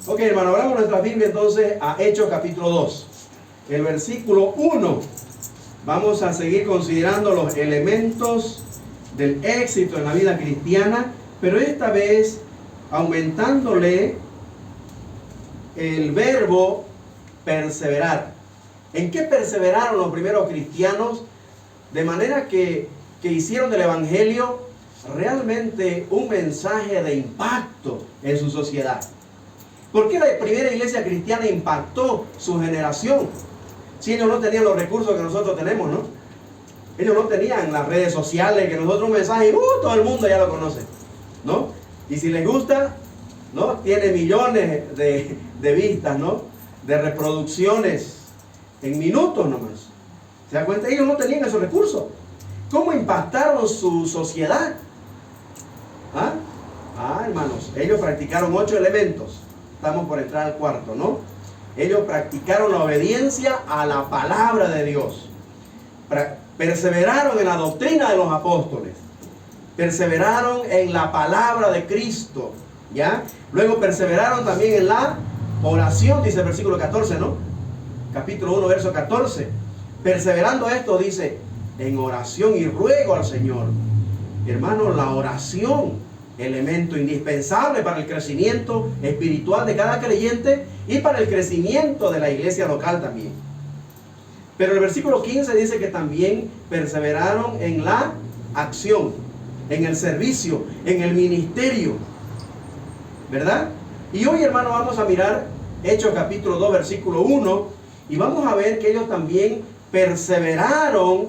Ok, hermano, abramos nuestra Biblia entonces a Hechos capítulo 2. El versículo 1. Vamos a seguir considerando los elementos del éxito en la vida cristiana, pero esta vez aumentándole el verbo perseverar. ¿En qué perseveraron los primeros cristianos? De manera que hicieron del evangelio realmente un mensaje de impacto en su sociedad. ¿Por qué la primera iglesia cristiana impactó su generación? Si ellos no tenían los recursos que nosotros tenemos, ¿no? Ellos no tenían las redes sociales, que nosotros un mensaje, todo el mundo ya lo conoce, ¿no? Y si les gusta, ¿no? Tiene millones de vistas, ¿no? De reproducciones en minutos nomás. ¿Se dan cuenta? Ellos no tenían esos recursos. ¿Cómo impactaron su sociedad? Hermanos, ellos practicaron 8 elementos. Estamos por entrar al cuarto, ¿no? Ellos practicaron la obediencia a la palabra de Dios. Perseveraron en la doctrina de los apóstoles. Perseveraron en la palabra de Cristo, ¿ya? Luego perseveraron también en la oración, dice el versículo 14, ¿no? Capítulo 1, verso 14. Perseverando esto, dice, en oración y ruego al Señor. Hermanos, la oración, elemento indispensable para el crecimiento espiritual de cada creyente y para el crecimiento de la iglesia local también. Pero el versículo 15 dice que también perseveraron en la acción, en el servicio, en el ministerio, ¿verdad? Y hoy, hermano, vamos a mirar Hechos capítulo 2, versículo 1, y vamos a ver que ellos también perseveraron,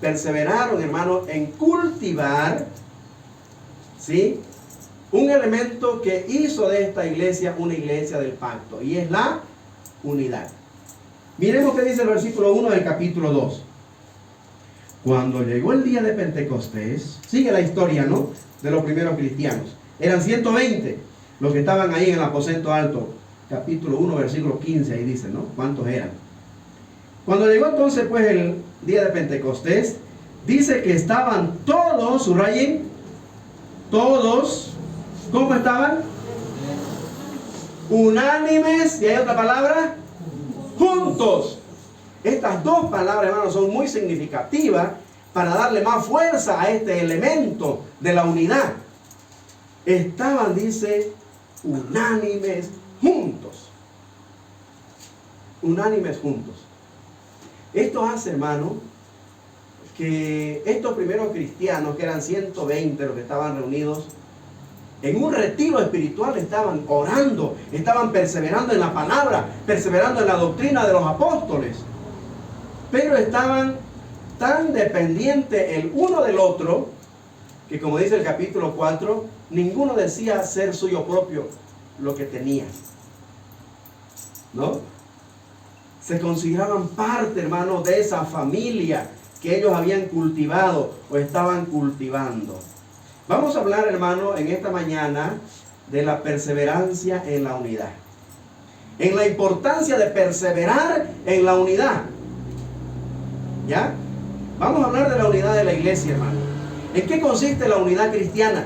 hermano, en cultivar, ¿sí?, un elemento que hizo de esta iglesia una iglesia del pacto, y es la unidad. Miremos qué dice el versículo 1 del capítulo 2. Cuando llegó el día de Pentecostés, sigue la historia, ¿no?, de los primeros cristianos. Eran 120 los que estaban ahí en el aposento alto. Capítulo 1, versículo 15, ahí dice, ¿no?, cuántos eran. Cuando llegó entonces pues el día de Pentecostés, dice que estaban todos, subrayen, todos, ¿cómo estaban? Unánimes, y hay otra palabra, juntos. Estas dos palabras, hermanos, son muy significativas para darle más fuerza a este elemento de la unidad. Estaban, dice, unánimes juntos. Unánimes juntos. Esto hace, hermano, que estos primeros cristianos, que eran 120 los que estaban reunidos, en un retiro espiritual estaban orando, estaban perseverando en la palabra, perseverando en la doctrina de los apóstoles, pero estaban tan dependientes el uno del otro, que como dice el capítulo 4, ninguno decía ser suyo propio lo que tenía, ¿no? Se consideraban parte, hermanos, de esa familia que ellos habían cultivado o estaban cultivando. Vamos a hablar, hermano, en esta mañana de la perseverancia en la unidad. En la importancia de perseverar en la unidad. ¿Ya? Vamos a hablar de la unidad de la iglesia, hermano. ¿En qué consiste la unidad cristiana?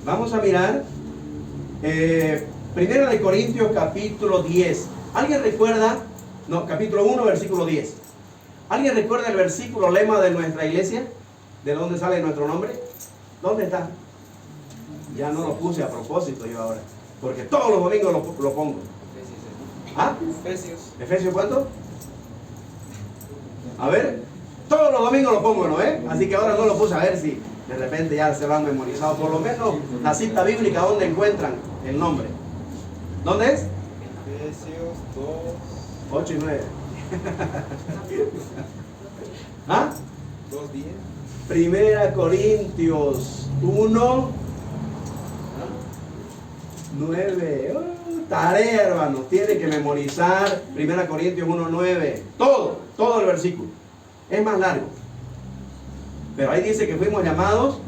Vamos a mirar Primera de Corintios capítulo 10. ¿Alguien recuerda? No, capítulo 1, versículo 10. ¿Alguien recuerda el versículo lema de nuestra iglesia? ¿De dónde sale nuestro nombre? ¿Dónde está? Ya no lo puse a propósito yo ahora, porque todos los domingos lo pongo. ¿Ah? Efesios. ¿Efesios cuánto? A ver, todos los domingos lo pongo, ¿no? Así que ahora no lo puse, a ver si de repente ya se lo han memorizado. Por lo menos la cita bíblica donde encuentran el nombre. ¿Dónde es? Efesios 2. 8 y 9. ¿Ah? 2:10. Primera Corintios 1, 9. Tarea, hermanos. Tienen que memorizar Primera Corintios 1, 9. Todo el versículo. Es más largo. Pero ahí dice que fuimos llamados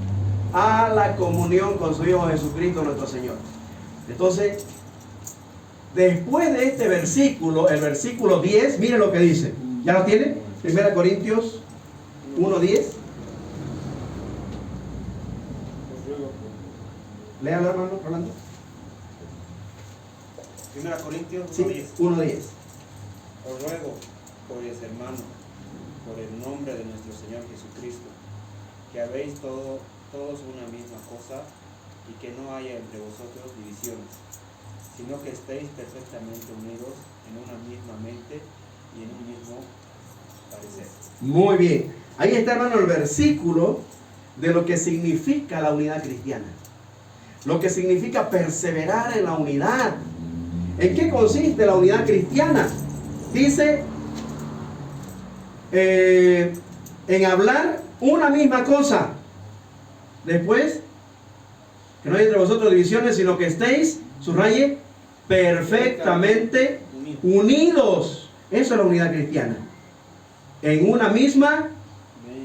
a la comunión con su Hijo Jesucristo nuestro Señor. Entonces, después de este versículo, el versículo 10, mire lo que dice. ¿Ya lo tiene? Primera Corintios 1, 10. Léalo, hermano Rolando. 1 Corintios Sí, 1:10. 1:10. Os ruego, pues hermano, por el nombre de nuestro Señor Jesucristo, que habéis todos una misma cosa y que no haya entre vosotros divisiones, sino que estéis perfectamente unidos en una misma mente y en un mismo parecer. Muy bien. Ahí está, hermano, el versículo de lo que significa la unidad cristiana. Lo que significa perseverar en la unidad. ¿En qué consiste la unidad cristiana? Dice, en hablar una misma cosa. Después, que no hay entre vosotros divisiones, sino que estéis, subraye, perfectamente unidos. Eso es la unidad cristiana. En una misma,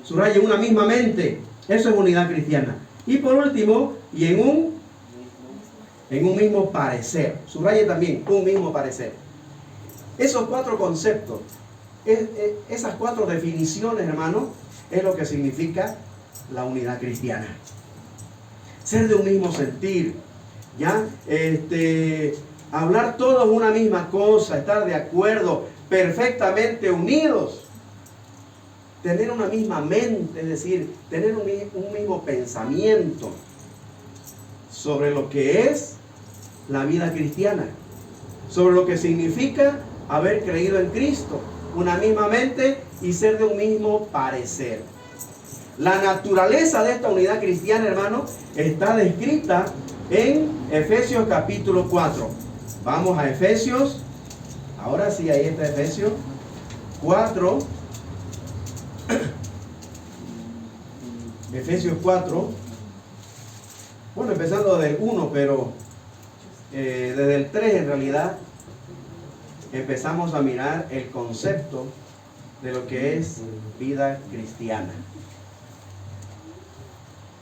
subraye, una misma mente. Eso es unidad cristiana. Y por último, y en un mismo parecer. Subraye también, un mismo parecer. Esos 4 conceptos, esas 4 definiciones, hermano, es lo que significa la unidad cristiana. Ser de un mismo sentir, ¿ya? Hablar todos una misma cosa, estar de acuerdo, perfectamente unidos. Tener una misma mente, es decir, tener un mismo pensamiento sobre lo que es la vida cristiana, sobre lo que significa haber creído en Cristo, una misma mente y ser de un mismo parecer. La naturaleza de esta unidad cristiana, hermano, está descrita en Efesios capítulo 4. Vamos a Efesios, ahora sí, ahí está Efesios 4. Efesios 4, bueno, empezando del 1, pero desde el 3 en realidad empezamos a mirar el concepto de lo que es vida cristiana.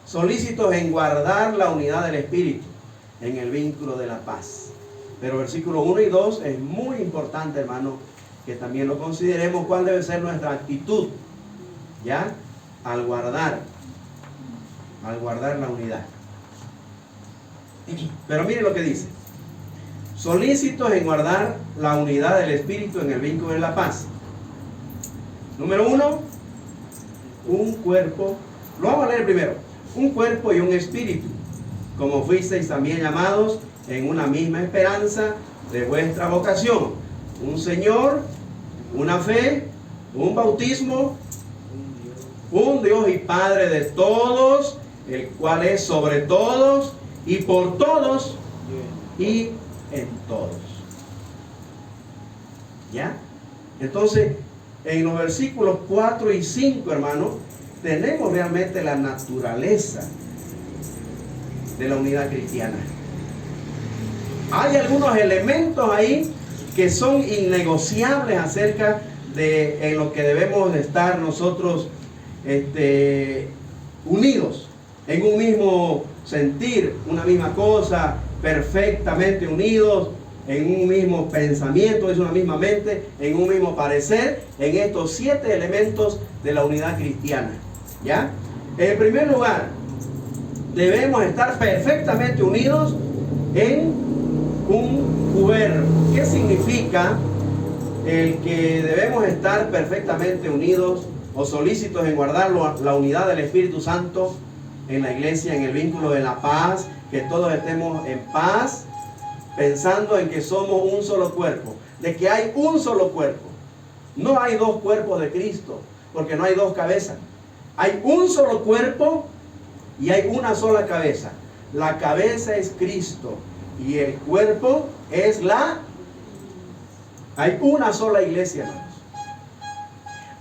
Solícitos en guardar la unidad del Espíritu en el vínculo de la paz. Pero versículos 1 y 2 es muy importante, hermano, que también lo consideremos cuál debe ser nuestra actitud, ¿ya? Al guardar la unidad. Pero mire lo que dice: solícitos en guardar la unidad del Espíritu en el vínculo de la paz. Número 1, un cuerpo. Lo vamos a leer primero. Un cuerpo y un espíritu, como fuisteis también llamados en una misma esperanza de vuestra vocación. Un Señor, una fe, un bautismo, un Dios y Padre de todos, el cual es sobre todos y por todos y en todos. ¿Ya? Entonces, en los versículos 4 y 5, hermano, tenemos realmente la naturaleza de la unidad cristiana. Hay algunos elementos ahí que son innegociables acerca de en lo que debemos estar nosotros unidos, en un mismo sentir, una misma cosa, perfectamente unidos, en un mismo pensamiento, es una misma mente, en un mismo parecer, en estos 7 elementos de la unidad cristiana. ¿Ya? En primer lugar, debemos estar perfectamente unidos en un cuerpo. ¿Qué significa el que debemos estar perfectamente unidos o solícitos en guardar la unidad del Espíritu Santo en la iglesia, en el vínculo de la paz? Que todos estemos en paz, pensando en que somos un solo cuerpo, de que hay un solo cuerpo. No hay 2 cuerpos de Cristo, porque no hay 2 cabezas. Hay un solo cuerpo y hay una sola cabeza. La cabeza es Cristo y el cuerpo es Hay una sola iglesia, hermanos.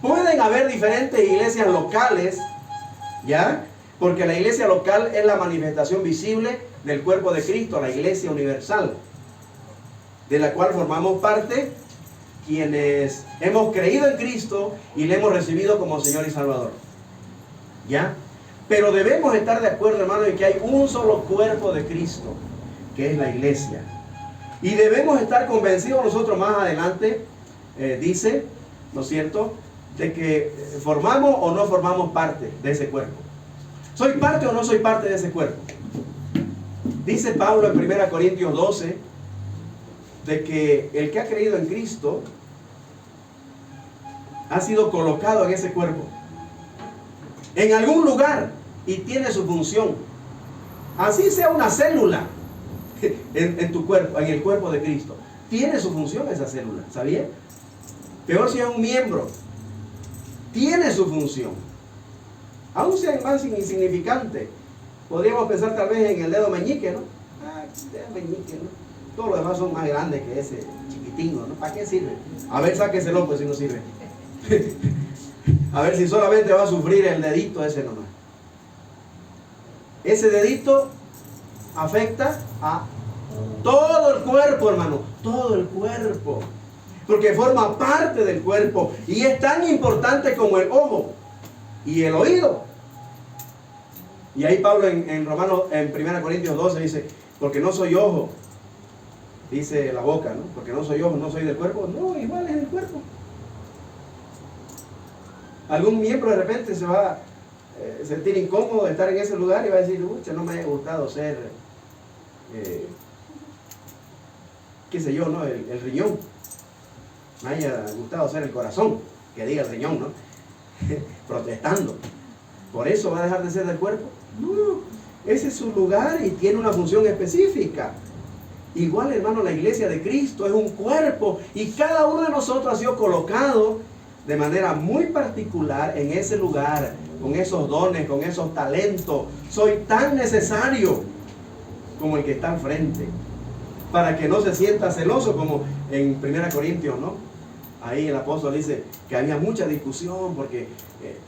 Pueden haber diferentes iglesias locales, ¿ya? Porque la iglesia local es la manifestación visible del cuerpo de Cristo, la iglesia universal, de la cual formamos parte quienes hemos creído en Cristo y le hemos recibido como Señor y Salvador. ¿Ya? Pero debemos estar de acuerdo, hermano, en que hay un solo cuerpo de Cristo, que es la iglesia. Y debemos estar convencidos nosotros más adelante, dice, ¿no es cierto?, de que formamos o no formamos parte de ese cuerpo. ¿Soy parte o no soy parte de ese cuerpo? Dice Pablo en 1 Corintios 12, de que el que ha creído en Cristo ha sido colocado en ese cuerpo, en algún lugar, y tiene su función. Así sea una célula en tu cuerpo, en el cuerpo de Cristo, tiene su función esa célula, ¿sabía? Peor si es un miembro, tiene su función. Aún sea más insignificante, podríamos pensar tal vez en el dedo meñique, ¿no? Dedo meñique, ¿no? Todos los demás son más grandes que ese chiquitín, ¿no? ¿Para qué sirve? A ver, sáqueselo, pues si no sirve. A ver si solamente va a sufrir el dedito ese nomás. Ese dedito afecta a todo el cuerpo, hermano, todo el cuerpo, porque forma parte del cuerpo y es tan importante como el ojo y el oído. Y ahí Pablo en 1 Corintios 12 dice, porque no soy ojo, dice la boca, ¿no? Porque no soy ojo, no soy del cuerpo. No, igual es del cuerpo. Algún miembro de repente se va a sentir incómodo de estar en ese lugar y va a decir, no me ha gustado ser, qué sé yo, ¿no? El riñón. Me haya gustado ser el corazón, que diga el riñón, ¿no? Protestando. ¿Por eso va a dejar de ser del cuerpo? No, ese es su lugar y tiene una función específica. Igual, hermano, la iglesia de Cristo es un cuerpo y cada uno de nosotros ha sido colocado de manera muy particular en ese lugar, con esos dones, con esos talentos. Soy tan necesario como el que está al frente, para que no se sienta celoso, como en 1 Corintios, ¿no? Ahí el apóstol dice que había mucha discusión porque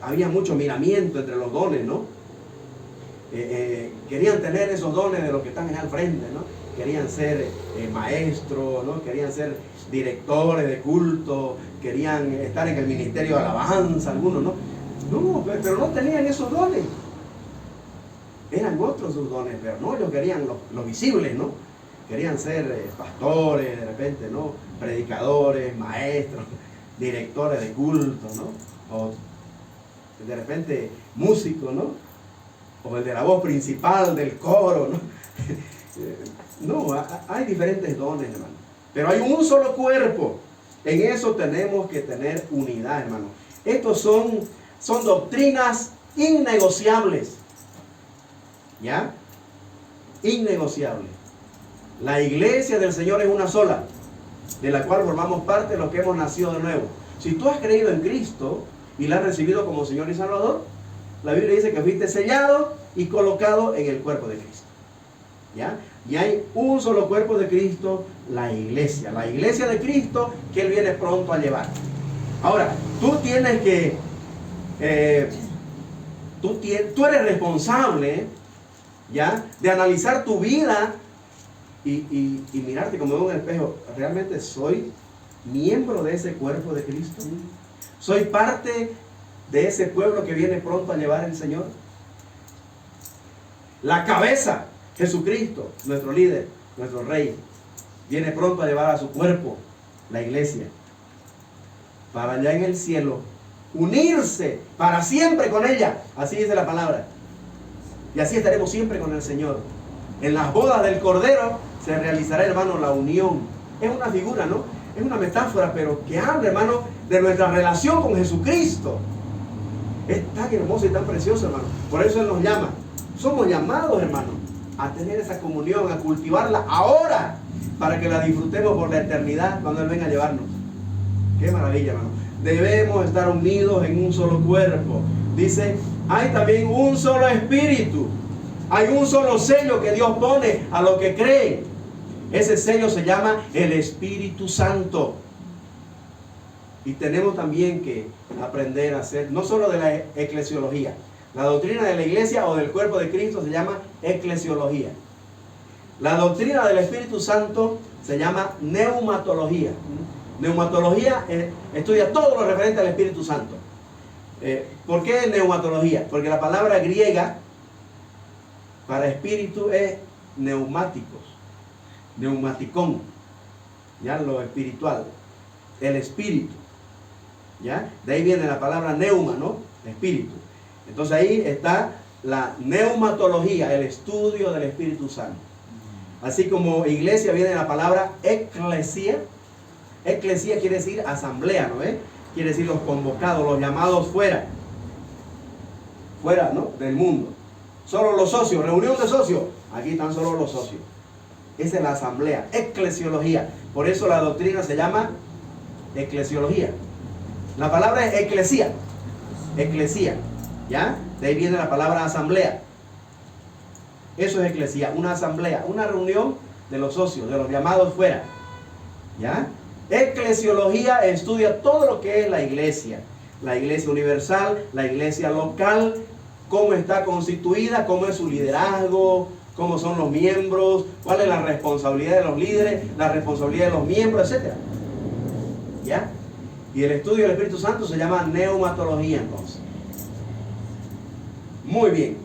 había mucho miramiento entre los dones, ¿no? Querían tener esos dones de los que están allá al frente, ¿no? Querían ser maestros, ¿no? Querían ser directores de culto, querían estar en el ministerio de alabanza, algunos, ¿no? No, pero no tenían esos dones. Eran otros sus dones, pero no, ellos querían los visibles, ¿no? Querían ser pastores, de repente, ¿no? Predicadores, maestros, directores de culto, ¿no? O de repente músicos, ¿no? O el de la voz principal del coro, ¿no? No, hay diferentes dones, hermano. Pero hay un solo cuerpo. En eso tenemos que tener unidad, hermano. Estos son doctrinas innegociables. ¿Ya? Innegociables. La iglesia del Señor es una sola, de la cual formamos parte los que hemos nacido de nuevo. Si tú has creído en Cristo y la has recibido como Señor y Salvador, la Biblia dice que fuiste sellado y colocado en el cuerpo de Cristo. ¿Ya? Y hay un solo cuerpo de Cristo, la iglesia de Cristo, que Él viene pronto a llevar. Ahora, tú tienes que, tú eres responsable, ¿ya?, de analizar tu vida y mirarte como en un espejo. ¿Realmente soy miembro de ese cuerpo de Cristo? ¿Soy parte de ese pueblo que viene pronto a llevar el Señor? La cabeza, Jesucristo, nuestro líder, nuestro rey, viene pronto a llevar a su cuerpo, la iglesia, para allá en el cielo, unirse para siempre con ella. Así dice la palabra. Y así estaremos siempre con el Señor. En las bodas del Cordero se realizará, hermano, la unión. Es una figura, ¿no? Es una metáfora, pero que habla, hermano, de nuestra relación con Jesucristo. Es tan hermoso y tan precioso, hermano. Por eso Él nos llama. Somos llamados, hermano, a tener esa comunión, a cultivarla ahora, para que la disfrutemos por la eternidad cuando Él venga a llevarnos. Qué maravilla, hermano. Debemos estar unidos en un solo cuerpo. Dice, hay también un solo espíritu. Hay un solo sello que Dios pone a los que creen. Ese sello se llama el Espíritu Santo. Y tenemos también que aprender a hacer, no solo de la eclesiología. La doctrina de la iglesia o del cuerpo de Cristo se llama eclesiología. La doctrina del Espíritu Santo se llama neumatología. Neumatología estudia todo lo referente al Espíritu Santo. ¿Por qué neumatología? Porque la palabra griega para espíritu es neumáticos, neumaticón, ya lo espiritual, el espíritu, ya, de ahí viene la palabra neuma, ¿no? Espíritu. Entonces ahí está la neumatología, el estudio del Espíritu Santo. Así como iglesia viene de la palabra eclesia. Eclesia quiere decir asamblea, ¿no ves? Quiere decir los convocados, los llamados fuera. Fuera, ¿no? Del mundo. Solo los socios, reunión de socios. Aquí están solo los socios. Esa es la asamblea, eclesiología. Por eso la doctrina se llama eclesiología. La palabra es eclesia. Eclesia. ¿Ya? De ahí viene la palabra asamblea. Eso es eclesia, una asamblea, una reunión de los socios, de los llamados fuera. ¿Ya? Eclesiología estudia todo lo que es la iglesia universal, la iglesia local, cómo está constituida, cómo es su liderazgo, cómo son los miembros, cuál es la responsabilidad de los líderes, la responsabilidad de los miembros, etc. ¿Ya? Y el estudio del Espíritu Santo se llama neumatología, entonces. Muy bien.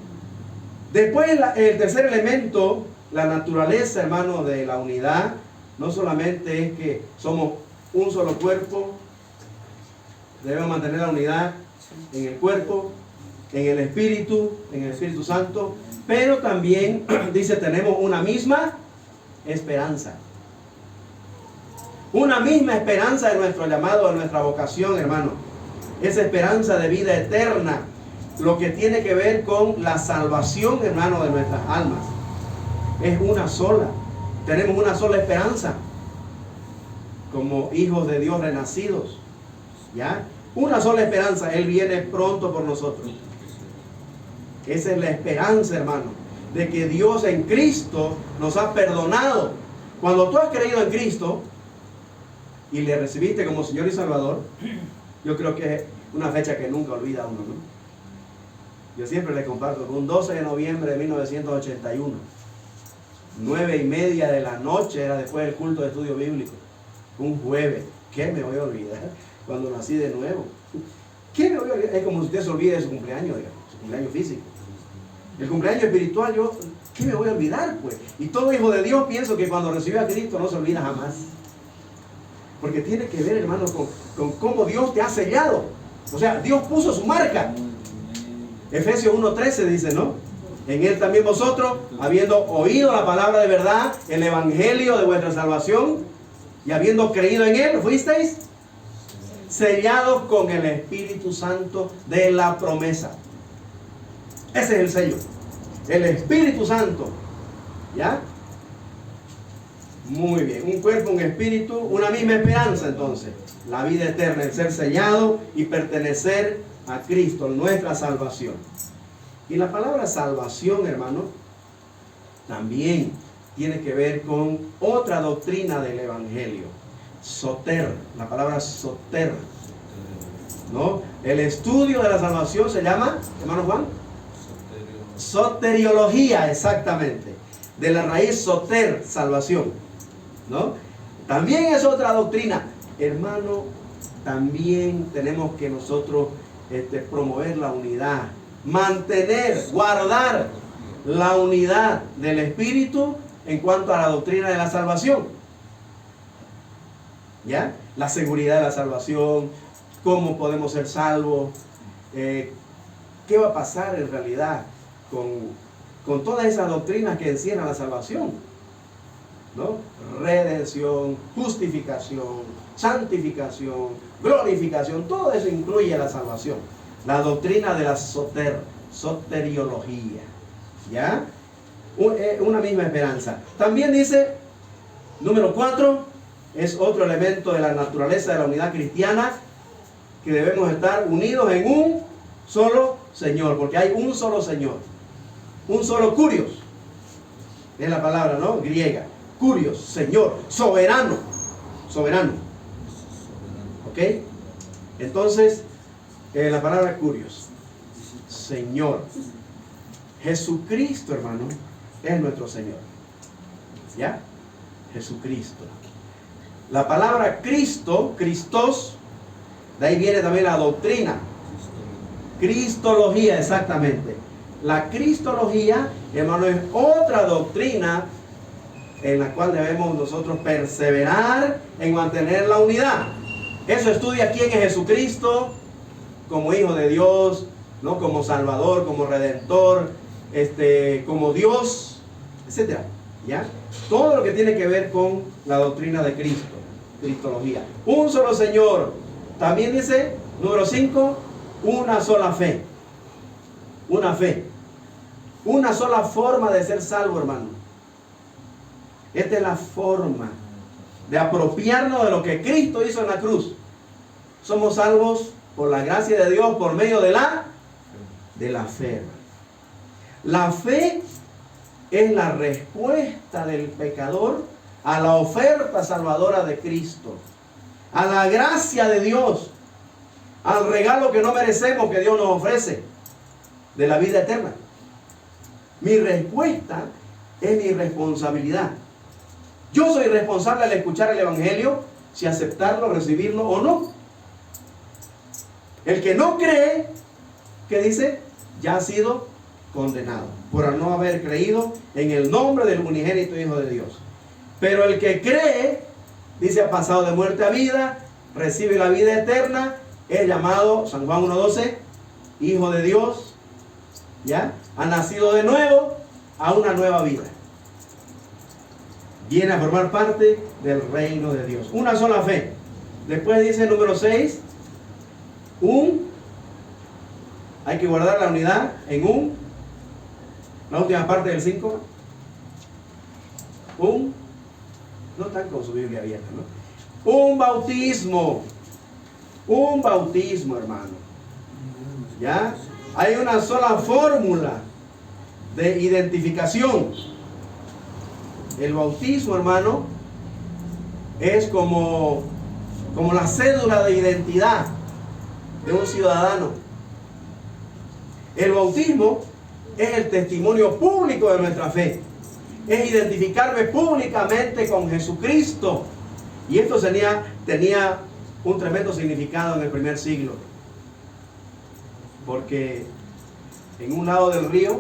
Después el tercer elemento, la naturaleza, hermano, de la unidad, no solamente es que somos un solo cuerpo, debemos mantener la unidad en el cuerpo, en el Espíritu Santo, pero también dice tenemos una misma esperanza. Una misma esperanza de nuestro llamado, de nuestra vocación, hermano. Esa esperanza de vida eterna, lo que tiene que ver con la salvación, hermano, de nuestras almas. Es una sola. Tenemos una sola esperanza como hijos de Dios renacidos. ¿Ya? Una sola esperanza. Él viene pronto por nosotros. Esa es la esperanza, hermano, de que Dios en Cristo nos ha perdonado. Cuando tú has creído en Cristo y le recibiste como Señor y Salvador, yo creo que es una fecha que nunca olvida uno, ¿no? Yo siempre le comparto, un 12 de noviembre de 1981, 9:30 de la noche, era después del culto de estudio bíblico, un jueves. ¿Qué me voy a olvidar cuando nací de nuevo? ¿Qué me voy a olvidar? Es como si usted se olvide de su cumpleaños, digamos, su cumpleaños físico. El cumpleaños espiritual, ¿qué me voy a olvidar, pues? Y todo hijo de Dios pienso que cuando recibe a Cristo no se olvida jamás. Porque tiene que ver, hermano, con cómo Dios te ha sellado. O sea, Dios puso su marca. Efesios 1:13 dice, ¿no? En Él también vosotros, habiendo oído la palabra de verdad, el evangelio de vuestra salvación, y habiendo creído en Él, ¿fuisteis? Sellados con el Espíritu Santo de la promesa. Ese es el sello. El Espíritu Santo. ¿Ya? Muy bien. Un cuerpo, un espíritu, una misma esperanza entonces. La vida eterna, el ser sellado y pertenecer a Cristo, nuestra salvación. Y la palabra salvación, hermano, también tiene que ver con otra doctrina del Evangelio. Soter, la palabra soter, ¿no? El estudio de la salvación se llama, hermano Juan, soteriología, exactamente. De la raíz soter, salvación, ¿no? También es otra doctrina. Hermano, también tenemos que nosotros promover la unidad, mantener, guardar la unidad del Espíritu en cuanto a la doctrina de la salvación. ¿Ya? La seguridad de la salvación, cómo podemos ser salvos, qué va a pasar en realidad con todas esas doctrinas que encierran la salvación, ¿no? Redención, justificación, santificación, glorificación, todo eso incluye la salvación. La doctrina de la soteriología, ¿ya? Una misma esperanza. También dice, número 4, es otro elemento de la naturaleza de la unidad cristiana, que debemos estar unidos en un solo Señor, porque hay un solo Señor, un solo Kurios, es la palabra, ¿no? Griega, Kurios, Señor, soberano, ¿ok? Entonces, la palabra Kurios, Señor. Jesucristo, hermano, es nuestro Señor. ¿Ya? Jesucristo. La palabra Cristo, Christos, de ahí viene también la doctrina. Cristología, exactamente. La cristología, hermano, es otra doctrina en la cual debemos nosotros perseverar en mantener la unidad. Eso estudia quién es Jesucristo como Hijo de Dios, ¿no? Como Salvador, como Redentor, como Dios, etc. ¿Ya? Todo lo que tiene que ver con la doctrina de Cristo, cristología. Un solo Señor. También dice, número 5, una sola fe. Una fe. Una sola forma de ser salvo, hermano. Esta es la forma de apropiarnos de lo que Cristo hizo en la cruz. Somos salvos por la gracia de Dios por medio de la fe. La fe es la respuesta del pecador a la oferta salvadora de Cristo, a la gracia de Dios, al regalo que no merecemos que Dios nos ofrece de la vida eterna. Mi respuesta es mi responsabilidad. Yo soy responsable al escuchar el Evangelio, si aceptarlo, recibirlo o no. El que no cree, ¿qué dice? Ya ha sido condenado por no haber creído en el nombre del unigénito Hijo de Dios. Pero el que cree, dice, ha pasado de muerte a vida, recibe la vida eterna, es llamado, San Juan 1:12, Hijo de Dios, ¿ya? Ha nacido de nuevo a una nueva vida. Viene a formar parte del reino de Dios. Una sola fe. Después dice número 6, hay que guardar la unidad en la última parte del 5, no están con su Biblia abierta, ¿no? Un bautismo, hermano. ¿Ya? Hay una sola fórmula de identificación. El bautismo, hermano, es como la cédula de identidad de un ciudadano. El bautismo es el testimonio público de nuestra fe. Es identificarme públicamente con Jesucristo. Y esto tenía un tremendo significado en el primer siglo. Porque en un lado del río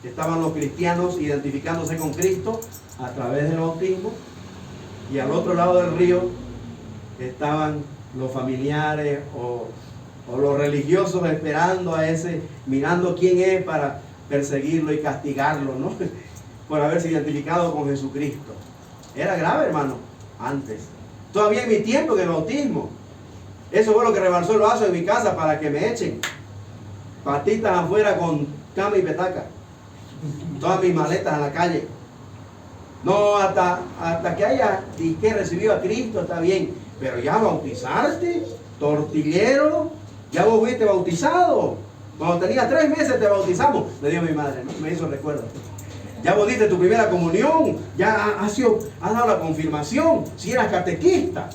estaban los cristianos identificándose con Cristo a través del bautismo. Y al otro lado del río estaban los familiares o los religiosos esperando a ese, mirando quién es para perseguirlo y castigarlo, ¿no? Por haberse identificado con Jesucristo. Era grave, hermano, antes. Todavía en mi tiempo, en el bautismo. Eso fue lo que rebalsó el vaso en mi casa para que me echen. Patitas afuera con cama y petaca. Todas mis maletas en la calle. No, hasta que haya y que recibió a Cristo está bien. Pero ya bautizarte, tortillero, ya vos fuiste bautizado. Cuando tenía 3 meses te bautizamos, me dio mi madre, ¿no? Me hizo recuerdo. Ya vos diste tu primera comunión, ya has dado la confirmación, si eras catequista.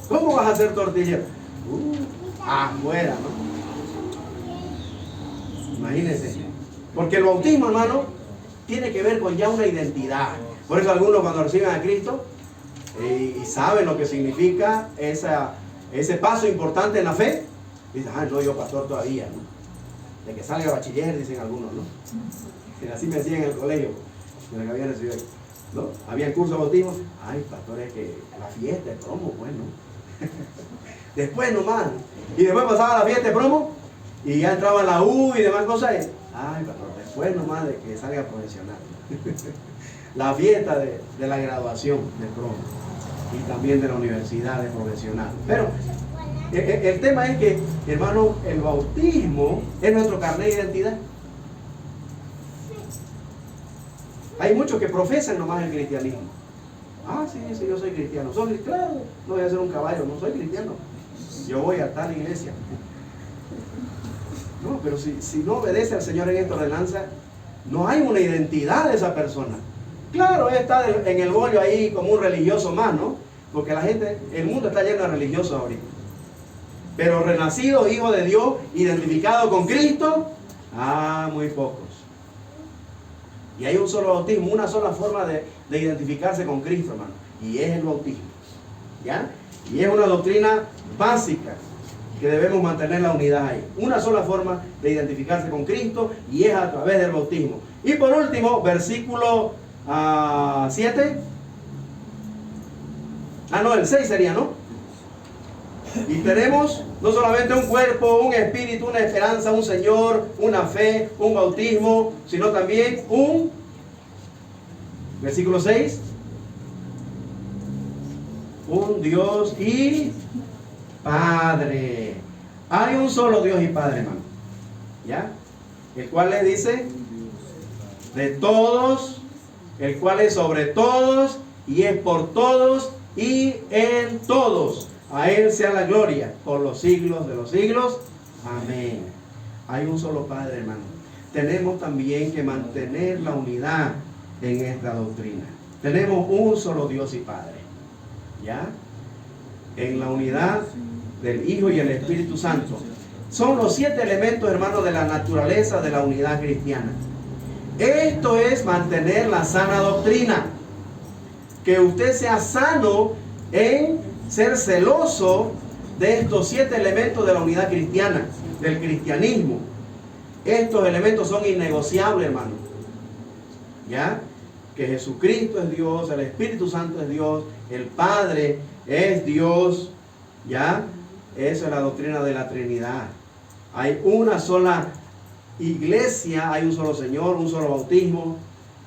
¿Cómo vas a ser tortillero? Afuera, ¿no? Imagínense. Porque el bautismo, hermano, tiene que ver con ya una identidad. Por eso algunos cuando reciben a Cristo y saben lo que significa ese paso importante en la fe, dicen, no, yo pastor todavía, ¿no? De que salga bachiller, dicen algunos, ¿no? Y así me decían en el colegio, de la que había recibido, ¿no? Había curso de bautismo, pastor, es que la fiesta, el promo, bueno. Después nomás, y después pasaba la fiesta de promo, y ya entraba la U y demás cosas, pastor, después nomás de que salga profesional. La fiesta de la graduación de promo, y también de la universidad de profesional. Pero el tema es que, hermano, el bautismo es nuestro carnet de identidad. Hay muchos que profesan nomás el cristianismo. Sí, yo soy cristiano. Claro, no voy a ser un caballo, no soy cristiano. Yo voy a tal iglesia. No, pero si no obedece al Señor en esta ordenanza, no hay una identidad de esa persona. Claro, está en el bollo ahí como un religioso más, ¿no? Porque el mundo está lleno de religiosos ahorita. Pero renacido, hijo de Dios, identificado con Cristo, muy pocos. Y hay un solo bautismo, una sola forma de identificarse con Cristo, hermano. Y es el bautismo. ¿Ya? Y es una doctrina básica que debemos mantener la unidad ahí. Una sola forma de identificarse con Cristo y es a través del bautismo. Y por último, versículo 7. El 6 sería, ¿no? Y tenemos no solamente un cuerpo, un espíritu, una esperanza, un Señor, una fe, un bautismo, sino también un Versículo 6. Un Dios y Padre. Hay un solo Dios y Padre, hermano. ¿Ya? El cual le dice de todos, el cual es sobre todos y es por todos y en todos. A Él sea la gloria por los siglos de los siglos. Amén. Hay un solo Padre, hermano. Tenemos también que mantener la unidad en esta doctrina. Tenemos un solo Dios y Padre. ¿Ya? En la unidad del Hijo y el Espíritu Santo. Son los 7 elementos, hermanos, de la naturaleza de la unidad cristiana. Esto es mantener la sana doctrina. Que usted sea sano en ser celoso de estos 7 elementos de la unidad cristiana, del cristianismo. Estos elementos son innegociables, hermano. ¿Ya? Que Jesucristo es Dios, el Espíritu Santo es Dios, el Padre es Dios. ¿Ya? Eso es la doctrina de la Trinidad. Hay una sola iglesia, hay un solo Señor, un solo bautismo,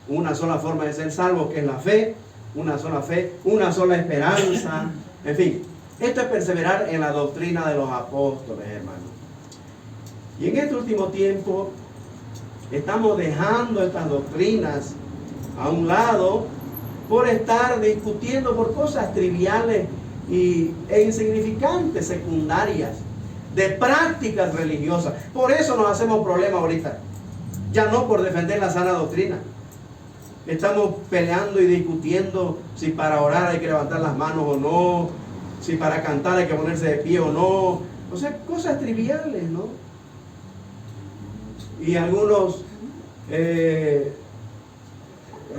una sola forma de ser salvo, que es la fe, una sola esperanza. En fin, esto es perseverar en la doctrina de los apóstoles, hermanos. Y en este último tiempo estamos dejando estas doctrinas a un lado por estar discutiendo por cosas triviales e insignificantes, secundarias, de prácticas religiosas. Por eso nos hacemos problemas ahorita. Ya no por defender la sana doctrina. Estamos peleando y discutiendo si para orar hay que levantar las manos o no, si para cantar hay que ponerse de pie o no. O sea, cosas triviales, ¿no? Y algunos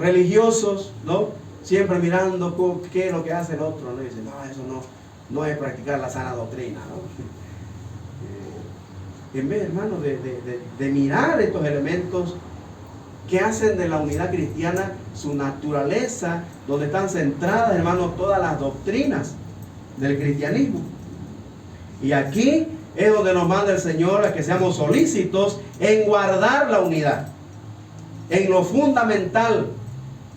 religiosos, ¿no? Siempre mirando qué es lo que hace el otro, ¿no? Y dicen, no, eso no es practicar la sana doctrina, ¿no? En vez, hermano, de mirar estos elementos que hacen de la unidad cristiana su naturaleza, donde están centradas, hermano, todas las doctrinas del cristianismo. Y aquí es donde nos manda el Señor a que seamos solícitos en guardar la unidad, en lo fundamental,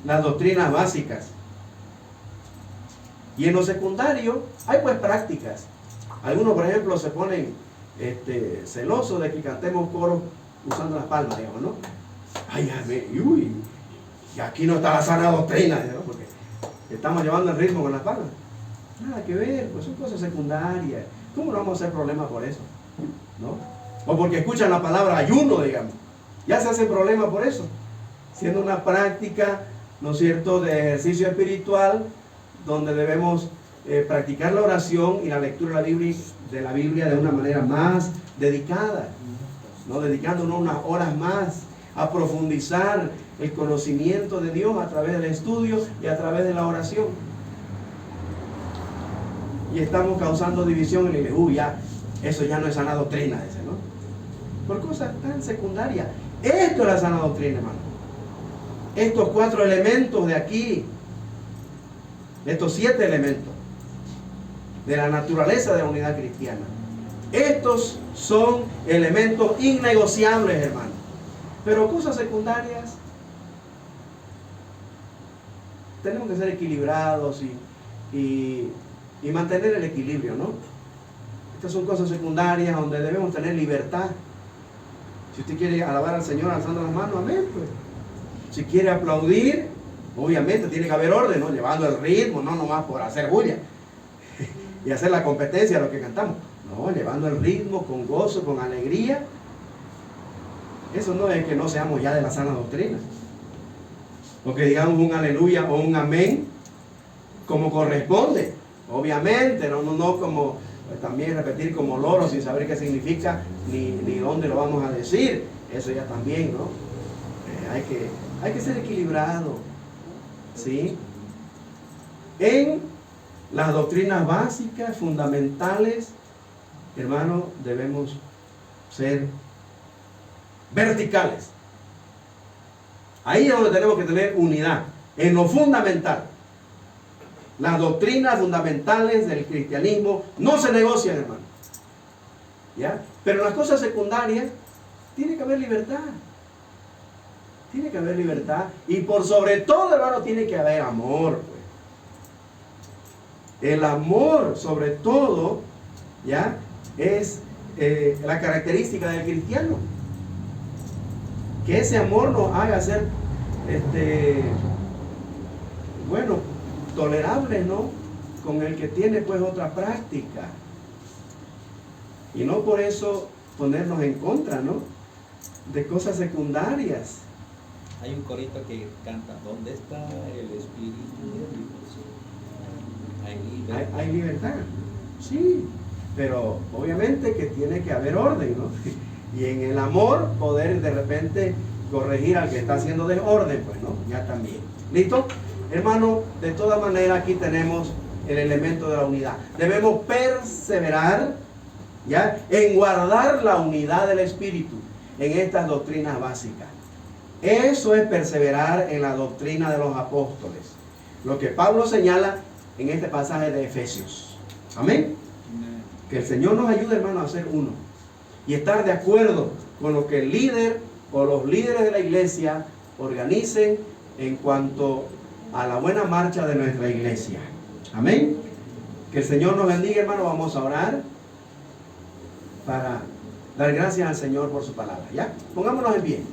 las doctrinas básicas. Y en lo secundario hay pues prácticas. Algunos, por ejemplo, se ponen celosos de que cantemos coros usando las palmas, digamos, ¿no? Ay, uy, y aquí no está la sana doctrina, ¿no? Porque estamos llevando el ritmo con las palmas. Nada que ver, pues son cosas secundarias. ¿Cómo no vamos a hacer problema por eso? ¿No? O porque escuchan la palabra ayuno, digamos. Ya se hace problema por eso. Siendo una práctica, ¿no es cierto?, de ejercicio espiritual, donde debemos practicar la oración y la lectura de la Biblia de una manera más dedicada, ¿no? Dedicándonos unas horas más a profundizar el conocimiento de Dios a través del estudio y a través de la oración. Y estamos causando división en la iglesia. Ya, eso ya no es sana doctrina, dice, ¿no? Por cosas tan secundarias. Esto es la sana doctrina, hermano. Estos 4 elementos de aquí, estos 7 elementos de la naturaleza de la unidad cristiana, estos son elementos innegociables, hermano. Pero cosas secundarias, tenemos que ser equilibrados y mantener el equilibrio, ¿no? Estas son cosas secundarias donde debemos tener libertad. Si usted quiere alabar al Señor alzando las manos, amén, pues. Si quiere aplaudir, obviamente tiene que haber orden, ¿no? Llevando el ritmo, no nomás por hacer bulla y hacer la competencia a lo que cantamos. No, llevando el ritmo con gozo, con alegría. Eso no es que no seamos ya de la sana doctrina. O que digamos un aleluya o un amén como corresponde. Obviamente, no como pues, también repetir como loro sin saber qué significa ni dónde lo vamos a decir. Eso ya también, ¿no? Hay que ser equilibrado, ¿sí? En las doctrinas básicas, fundamentales, hermanos, debemos ser verticales. Ahí es donde tenemos que tener unidad, en lo fundamental. Las doctrinas fundamentales del cristianismo no se negocian, hermano. ¿Ya? Pero en las cosas secundarias tiene que haber libertad. Tiene que haber libertad. Y por sobre todo, hermano, tiene que haber amor. Pues. El amor, sobre todo, ¿ya? Es la característica del cristiano. Que ese amor nos haga ser, bueno, tolerables, ¿no? Con el que tiene pues otra práctica. Y no por eso ponernos en contra, ¿no? De cosas secundarias. Hay un corito que canta, ¿dónde está el espíritu de Dios? Hay libertad. Hay libertad, sí, pero obviamente que tiene que haber orden, ¿no? Y en el amor poder de repente corregir al que está haciendo desorden, pues, ¿no? Ya también. ¿Listo? Hermano, de todas maneras aquí tenemos el elemento de la unidad. Debemos perseverar, ¿ya? En guardar la unidad del Espíritu en estas doctrinas básicas. Eso es perseverar en la doctrina de los apóstoles. Lo que Pablo señala en este pasaje de Efesios. Amén. Que el Señor nos ayude, hermano, a ser uno. Y estar de acuerdo con lo que el líder o los líderes de la iglesia organicen en cuanto a la buena marcha de nuestra iglesia. Amén. Que el Señor nos bendiga, hermano. Vamos a orar para dar gracias al Señor por su palabra. ¿Ya? Pongámonos en pie.